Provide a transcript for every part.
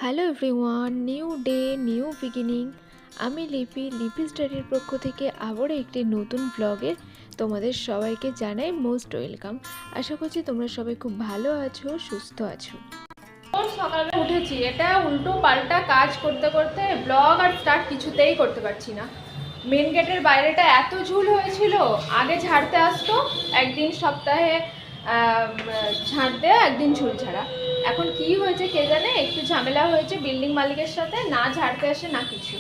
Hello everyone, new day new beginning. আমি লিপিস ডায়েরির পক্ষ থেকে আবারও একটি নতুন ব্লগে তোমাদের সবাইকে জানাই মোস্ট ওয়েলকাম। আশা করছি তোমরা সবাই খুব ভালো আছো, সুস্থ আছো। সকালবেলা উঠেছি, এটা উল্টো পাল্টা কাজ করতে করতে ব্লগ আর স্টার্ট কিছুতেই করতে পারছি না। মেন গেটের বাইরেটা এত ঝুল হয়েছিল, আগে ঝাড়তে আসতো একদিন সপ্তাহে, ঝাড় দেওয়া একদিন ঝুল ছাড়া। এখন কি হয়েছে কে জানে, একটু ঝামেলা হয়েছে বিল্ডিং মালিকের সাথে, না ঝাড়তে আসে না কিছু।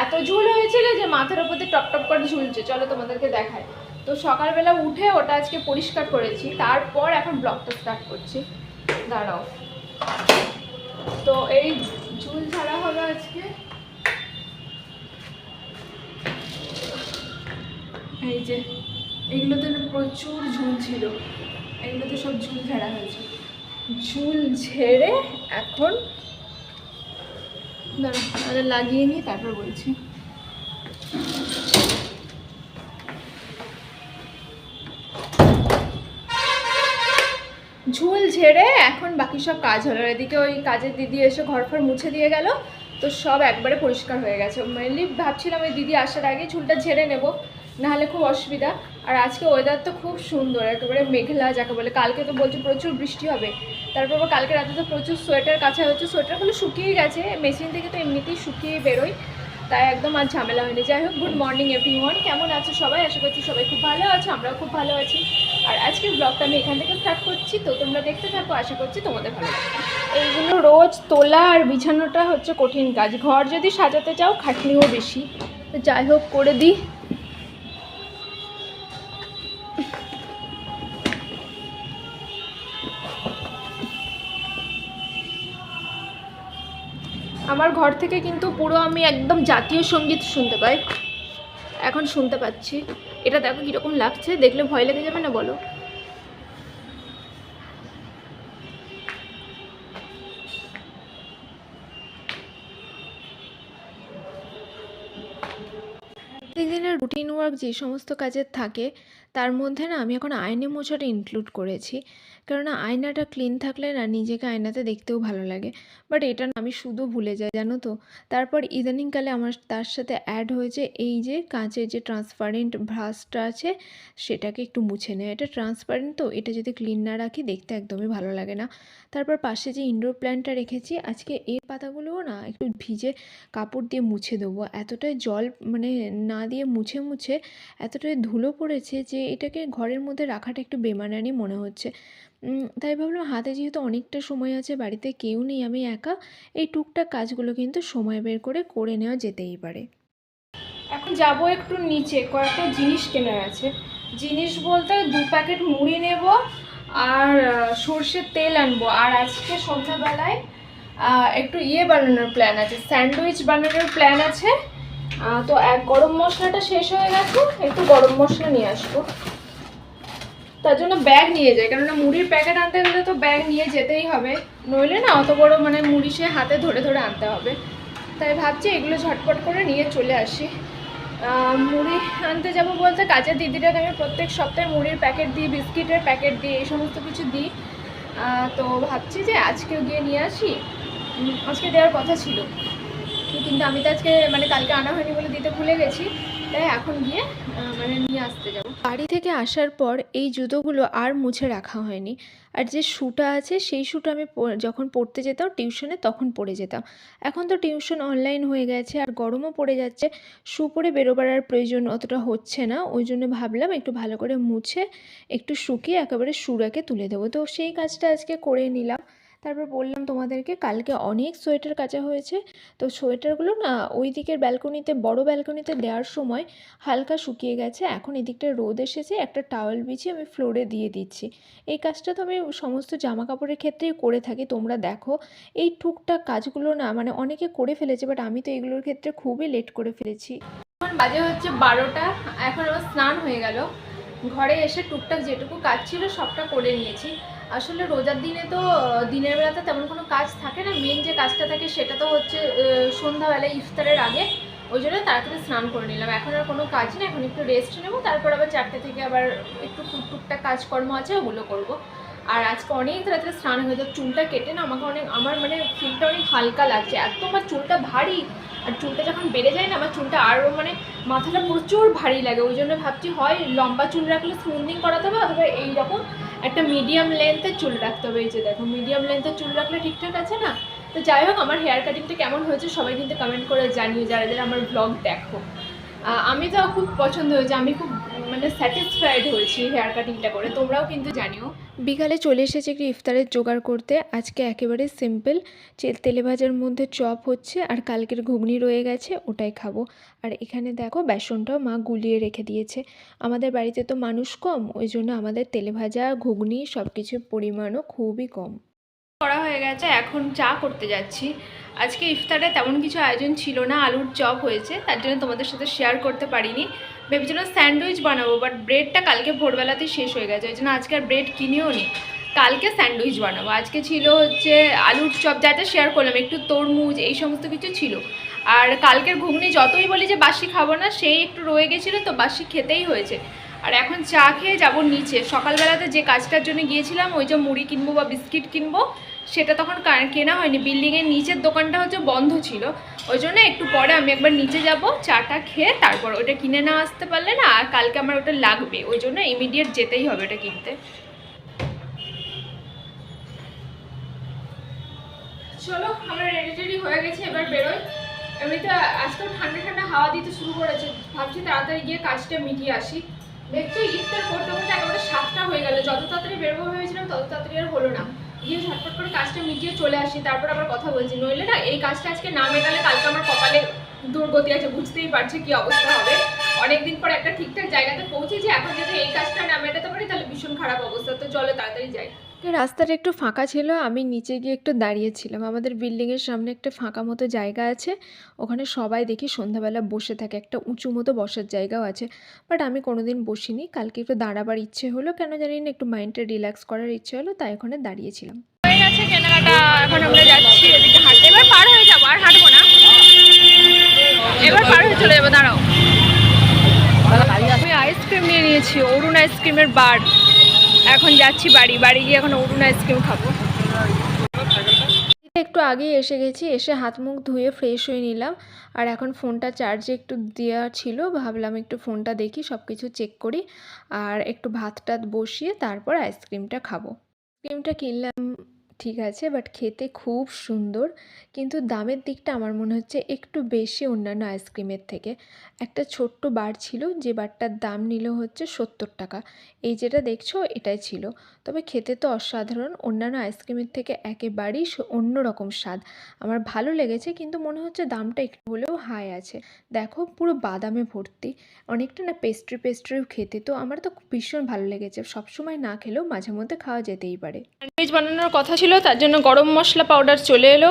এত ঝুল হয়েছিল যে মাথার উপর দিয়ে টপ টপ করে ঝুলছে। চলো তোমাদেরকে দেখায়। তো সকালবেলা উঠে ওটা আজকে পরিষ্কার করেছি, তারপর এখন ব্লগটা স্টার্ট করছি। দাঁড়াও। তো এই ঝুল ঝাড়া হলো আজকে। এই যে এগুলোতে প্রচুর ঝুল ছিল, এগুলোতে সব ঝুল ঝাড়া হয়েছে। ঝুল ঝেড়ে এখন লাগিয়ে নিই, তারপর বলছি। ঝুল ঝেড়ে এখন বাকি সব কাজ হলো। এদিকে ওই কাজের দিদি এসে ঘর ফর মুছে দিয়ে গেল, তো সব একবারে পরিষ্কার হয়ে গেছে। মেনলি ভাবছিলাম ওই দিদি আসার আগে ঝুলটা ঝেড়ে নেব, নাহলে খুব অসুবিধা। আর আজকে ওয়েদার তো খুব সুন্দর, একেবারে মেঘলা যাকে বলে। কালকে তো বলছে প্রচুর বৃষ্টি হবে, তারপর কালকে রাতে তো প্রচুর সোয়েটার কাছা হচ্ছে, সোয়েটারগুলো শুকিয়ে গেছে, মেশিন থেকে তো এমনিতেই শুকিয়ে বেরোয়, তাই একদম আর ঝামেলা হয়নি। যাই হোক, গুড মর্নিং এভরিওয়ান, কেমন আছো সবাই? আশা করছি সবাই খুব ভালো আছো, আমরাও খুব ভালো আছি। আর আজকের ব্লগটা আমি এখান থেকে স্টার্ট করছি, তো তোমরা দেখতে থাকো, আশা করছি তোমাদের ভালো লাগবে। এইগুলো রোজ তোলা আর বিছানোটা হচ্ছে কঠিন কাজ। ঘর যদি সাজাতে চাও খাটনিও বেশি, তো যাই হোক করে দিই। আমার ঘর থেকে কিন্তু পুরো আমি একদম জাতীয় সঙ্গীত শুনতে পাই, এখন শুনতে পাচ্ছি। এটা দেখো কীরকম লাগছে, দেখলে ভয় লেগে যাবে না বলো? প্রত্যেকদিনের রুটিন ওয়ার্ক যে সমস্ত কাজের থাকে, তার মধ্যে না আমি এখন আয়না মোছাটা ইনক্লুড করেছি। কেননা আয়নাটা ক্লিন থাকলে না নিজেকে আয়নাতে দেখতেও ভালো লাগে। বাট এটা না আমি শুধু ভুলে যাই, জানো তো। তারপর ইদানিংকালে আমার তার সাথে অ্যাড হয়েছে এই যে কাঁচের যে ট্রান্সপারেন্ট ব্রাশটা আছে, সেটাকে একটু মুছে নেয়। এটা ট্রান্সপারেন্ট, তো এটা যদি ক্লিন না রাখি দেখতে একদমই ভালো লাগে না। তারপর পাশে যে ইনডোর প্ল্যান্টটা রেখেছি, আজকে এর পাতাগুলোও না একটু ভিজে কাপড় দিয়ে মুছে দেবো। এতটাই জল মানে না দিয়ে মুছে মুছে এতটাই ধুলো পড়েছে যে এটাকে ঘরের মধ্যে রাখাটা একটু বেমানানি মনে হচ্ছে। তাই ভাবলাম হাতে যেহেতু অনেকটা সময় আছে, বাড়িতে কেউ নেই, আমি একা, এই টুকটাক কাজগুলো কিন্তু সময় বের করে করে নেওয়া যেতেই পারে। এখন যাব একটু নিচে, কয়েকটা জিনিস কেনার আছে। জিনিস বলতে 2 প্যাকেট মুড়ি নেব আর সর্ষের তেল আনবো। আর আজকে সন্ধ্যাবেলায় একটু বানানোর প্ল্যান আছে, স্যান্ডউইচ বানানোর প্ল্যান আছে। তো গরম মশলাটা শেষ হয়ে গেছে, একটু গরম মশলা নিয়ে আসবো। তার জন্য ব্যাগ নিয়ে যাই, কেননা মুড়ির প্যাকেট আনতে গেলে তো ব্যাগ নিয়ে যেতেই হবে, নইলে না অত বড় মানে মুড়ি সে হাতে ধরে ধরে আনতে হবে। তাই ভাবছি এগুলো ঝটপট করে নিয়ে চলে আসি। মুড়ি আনতে যাব বলতে, কাজের দিদিটাকে আমি প্রত্যেক সপ্তাহে মুড়ির প্যাকেট দিই, বিস্কিটের প্যাকেট দিই, এই সমস্ত কিছু দিই। তো ভাবছি যে আজকেও গিয়ে নিয়ে আসি। আজকে দেওয়ার কথা ছিল, কিন্তু আমি তো আজকে মানে কালকে আনা হয়নি বলে দিতে ভুলে গেছি, তাই এখন গিয়ে মানে নিয়ে আসতে যাব। বাড়ি থেকে আসার পর এই জুতোগুলো আর মুছে রাখা হয়নি। আর যে শ্যুটা আছে, সেই শ্যুটা আমি যখন পড়তে যেতাম টিউশনে তখন পরে যেতাম। এখন তো টিউশন অনলাইন হয়ে গেছে আর গরমও পড়ে যাচ্ছে, শ্যু পরে বেরোবার আর প্রয়োজন অতটা হচ্ছে না। ওই জন্য ভাবলাম একটু ভালো করে মুছে একটু শুকিয়ে একেবারে শ্যু রেকে তুলে দেবো। তো সেই কাজটা আজকে করে নিলাম। তারপর বললাম তোমাদেরকে, কালকে অনেক সোয়েটার কাচা হয়েছে। তো সোয়েটারগুলো না ওই দিকের ব্যালকনিতে, বড় ব্যালকনিতে দেওয়ার সময় হালকা শুকিয়ে গেছে। এখন এদিকটা রোদ এসেছে, একটা টাওয়েল বিছিয়ে আমি ফ্লোরে দিয়ে দিচ্ছি। এই কাজটা তো আমি সমস্ত জামা কাপড়ের ক্ষেত্রেই করে থাকি, তোমরা দেখো। এই টুকটাক কাজগুলো না মানে অনেকে করে ফেলেছে, বাট আমি তো এগুলোর ক্ষেত্রে খুবই লেট করে ফেলেছি। এখন বাজে হচ্ছে 12টা, এখন আমার স্নান হয়ে গেল। ঘরে এসে টুকটাক যেটুকু কাজ ছিল সবটা করে নিয়েছি। আসলে রোজার দিনে তো দিনের বেলাতে তেমন কোনো কাজ থাকে না, মেন যে কাজটা থাকে সেটা তো হচ্ছে সন্ধ্যাবেলায় ইফতারের আগে। ওই জন্য তাড়াতাড়ি স্নান করে নিলাম। এখন আর কোনো কাজ নেই, এখন একটু রেস্ট নেবো, তারপর আবার 4টে থেকে আবার একটু টুকটাক কাজকর্ম আছে, ওগুলো করবো। আর আজকে অনেক রাত্রে স্নান হয়ে যায়, চুলটা কেটে না আমাকে অনেক, আমার মানে চুলটা অনেক হালকা লাগছে, এত আমার চুলটা ভারী। আর চুলটা যখন বেড়ে যায় না আমার চুলটা আরও মানে মাথাটা প্রচুর ভারী লাগে। ওই জন্য ভাবছি হয় লম্বা চুল রাখলে স্মুথনিং করাতে হবে, অথবা এইরকম একটা মিডিয়াম লেন্থের চুল রাখতে হবে। এই যে দেখো মিডিয়াম লেন্থের চুল রাখলে ঠিকঠাক আছে না। তো যাই হোক, আমার হেয়ার কাটিংটা কেমন হয়েছে সবাই কিন্তু কমেন্ট করে জানিও, যারা যারা আমার ব্লগ দেখো। আমি তো খুব পছন্দ হয়েছে, আমি খুব মানে স্যাটিসফাইড হয়েছি হেয়ার কাটিংটা করে, তোমরাও কিন্তু জানিও। বিকালে চলে এসেছে একটু ইফতারের জোগাড় করতে। আজকে একেবারে সিম্পল, তেলে ভাজার মধ্যে চপ হচ্ছে, আর কালকের ঘুগনি রয়ে গেছে, ওটাই খাবো। আর এখানে দেখো বেসনটাও মা গুলিয়ে রেখে দিয়েছে। আমাদের বাড়িতে তো মানুষ কম, ওই জন্য আমাদের তেলে ভাজা ঘুগনি সব কিছুর পরিমাণও খুবই কম। করা হয়ে গেছে, এখন চা করতে যাচ্ছি। আজকে ইফতারে তেমন কিছু আয়োজন ছিল না, আলুর চপ হয়েছে, তার জন্য তোমাদের সাথে শেয়ার করতে পারিনি। ভেবেছিলাম স্যান্ডউইচ বানাবো, বাট ব্রেডটা কালকে ভোরবেলাতেই শেষ হয়ে গেছে, ওই জন্য আজকে আর ব্রেড কিনেও নি। কালকে স্যান্ডউইচ বানাবো। আজকে ছিল হচ্ছে আলুর চপ, যা যা শেয়ার করলাম, একটু তরমুজ, এই সমস্ত কিছু ছিল। আর কালকের ঘুগনি যতই বলি যে বাসি খাবো না, সেই একটু রয়ে গেছিলো, তো বাসি খেতেই হয়েছে। আর এখন চা খেয়ে যাবো নিচে। সকালবেলাতে যে কাজটার জন্য গিয়েছিলাম, ওই যে মুড়ি কিনবো বা বিস্কিট কিনবো, সেটা তখন কেনা হয়নি। বিল্ডিংয়ের নিচের দোকানটা হচ্ছে বন্ধ ছিল, ওই জন্য একটু পরে আমি একবার নিচে যাব, চাটা খেয়ে তারপর ওটা কিনে না আসতে পারলে না, আর কালকে আমার ওটা লাগবে, ওই জন্য ইমিডিয়েট যেতেই হবে ওটা কিনতে। চলো, আমরা রেডি হয়ে গেছি, এবার বেরোই। এমনিতে আজকাল ঠান্ডা ঠান্ডা হাওয়া দিতে শুরু করেছে, ভাবছি তাড়াতাড়ি গিয়ে কাজটা মিটিয়ে আসি। দেখছো ইফতার করতে করতে একেবারে 7টা হয়ে গেল। যত তাড়াতাড়ি বেরোবো ভেবেছিলাম তত তাড়াতাড়ি আর হলো না। গিয়ে ঝটপট করে কাজটা মিটিয়ে চলে আসি, তারপর আবার কথা বলছি। নইলে না এই কাজটা আজকে না মেটালে কালকে আমার কপালে দুর্গতি আছে, বুঝতেই পারছি কি অবস্থা হবে। অনেকদিন পর একটা ঠিকঠাক জায়গাতে পৌঁছেছি, এখন যদি এই কাজটা না মেটাতে পারি তাহলে ভীষণ খারাপ অবস্থা। তো চলো তাড়াতাড়ি যাই। রাস্তাটা একটু ফাঁকা ছিল, আমি নিচে গিয়ে একটু দাঁড়িয়েছিলাম। আমাদের বিল্ডিংয়ের সামনে একটা ফাঁকা মতো জায়গা আছে, ওখানে সবাই দেখি সন্ধ্যাবেলা বসে থাকে, একটা উঁচু মতো বসার জায়গাও আছে। বাট আমি কোনোদিন বসিনি, কালকে একটু দাঁড়াবার ইচ্ছে হলো, কেন জানি না, একটু মাইন্ডটা রিল্যাক্স করার ইচ্ছে হলো, তাই ওখানে দাঁড়িয়েছিলাম। হয়ে গেছে কেনাকাটা, এখন আমরা যাচ্ছি এদিকে হাঁটতে। এবার পার হয়ে যাবো, আর হাঁটবো না, এবার পার হয়ে চলে যাবো। দাঁড়াও, আমি আইসক্রিম নিয়ে নিয়েছি, অরুণ আইসক্রিমের বার। এখন যাচ্ছি বাড়ি গিয়ে এখন অরুণ আইসক্রিম খাবো। একটু আগেই এসে গেছি, এসে হাত মুখ ধুয়ে ফ্রেশ হয়ে নিলাম। আর এখন ফোনটা চার্জে একটু দেওয়া ছিল, ভাবলাম একটু ফোনটা দেখি, সব কিছু চেক করি, আর একটু ভাত টাত বসিয়ে তারপর আইসক্রিমটা খাবো। আইসক্রিমটা কিনলাম ঠিক আছে, বাট খেতে খুব সুন্দর, কিন্তু দামের দিকটা আমার মনে হচ্ছে একটু বেশি অন্যান্য আইসক্রিমের থেকে। একটা ছোট্ট বার ছিল, যে বারটার দাম নিল হচ্ছে 70 টাকা। এই যেটা দেখছো এটাই ছিল, তবে খেতে তো অসাধারণ, অন্যান্য আইসক্রিমের থেকে একেবারেই অন্যরকম স্বাদ। আমার ভালো লেগেছে, কিন্তু মনে হচ্ছে দামটা একটু হলেও হাই আছে। দেখো পুরো বাদামে ভর্তি, অনেকটা না পেস্ট্রিও খেতে, তো আমার তো ভীষণ ভালো লেগেছে। সবসময় না খেলেও মাঝে মধ্যে খাওয়া যেতেই পারে। স্যান্ডউইচ বানানোর কথা ছিল, তার জন্য গরম মশলা পাউডার চলে এলো,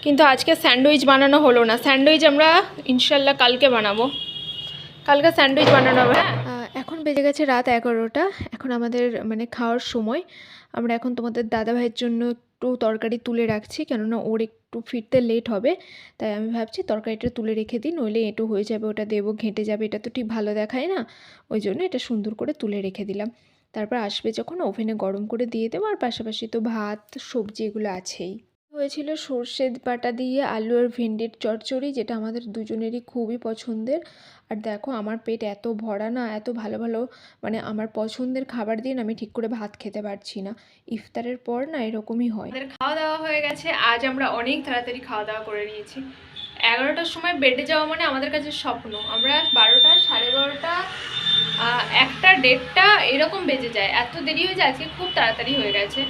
কিন্তু আজকে স্যান্ডউইচ বানানো হলো না। স্যান্ডউইচ আমরা ইনশাল্লাহ কালকে বানাবো, কালকে স্যান্ডউইচ বানানো হবে। হ্যাঁ, এখন বেজে গেছে রাত 11টা, এখন আমাদের মানে খাওয়ার সময়। আমরা এখন তোমাদের দাদাভাইয়ের জন্য একটু তরকারি তুলে রাখছি, কেননা ওর একটু ফিরতে লেট হবে, তাই আমি ভাবছি তরকারিটা তুলে রেখে দিই, নইলে এটু হয়ে যাবে, ওটা দেবো ঘেঁটে যাবে, এটা তো ঠিক ভালো দেখায় না, ওই জন্য এটা সুন্দর করে তুলে রেখে দিলাম। তারপর আসবে যখন ওভেনে গরম করে দিয়ে দেবো, আর পাশাপাশি তো ভাত সবজি এগুলো আছেই। হয়েছিল সর্ষে বাটা দিয়ে আলু আর ভেন্ডির চচ্চড়ি, যেটা আমাদের দুজনেরই খুবই পছন্দের। আর দেখো আমার পেট এত ভরা না, এত ভালো ভালো মানে আমার পছন্দের খাবার দিয়ে আমি ঠিক করে ভাত খেতে পারছি না। ইফতারের পর না এরকমই হয়। আমাদের খাওয়া দাওয়া হয়ে গেছে, আজ আমরা অনেক তাড়াতাড়ি খাওয়া দাওয়া করে নিয়েছি। 11টার সময় বেডে যাওয়া মানে আমাদের কাছে স্বপ্ন। আমরা 12টা, 12:30, 1টা, 1:30 এরকম বেজে যায়, এত দেরি হয়ে যায়। আজকে খুব তাড়াতাড়ি হয়ে গেছে।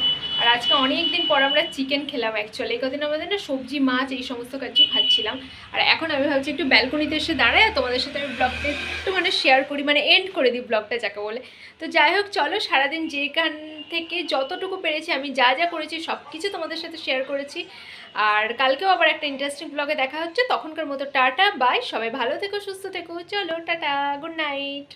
আর আজকে অনেক দিন পর আমরা চিকেন খেলাম। অ্যাকচুয়ালি এই কদিন আমাদের না সবজি মাছ এই সমস্ত কিছু খাচ্ছিলাম। আর এখন আমি ভাবছি একটু ব্যালকনিতে এসে দাঁড়ায় তোমাদের সাথে আমি ব্লগটা একটু মানে শেয়ার করি, মানে এন্ড করে দিই ব্লগটা যাকে বলে। তো যাই হোক, চলো, সারাদিন যেখান থেকে যতটুকু পেরেছি আমি যা যা করেছি সব কিছু তোমাদের সাথে শেয়ার করেছি। আর কালকেও আবার একটা ইন্টারেস্টিং ব্লগে দেখা হচ্ছে, তখনকার মতো টাটা বাই, সবাই ভালো থেকো, সুস্থ থেকো, চলো টাটা, গুড নাইট।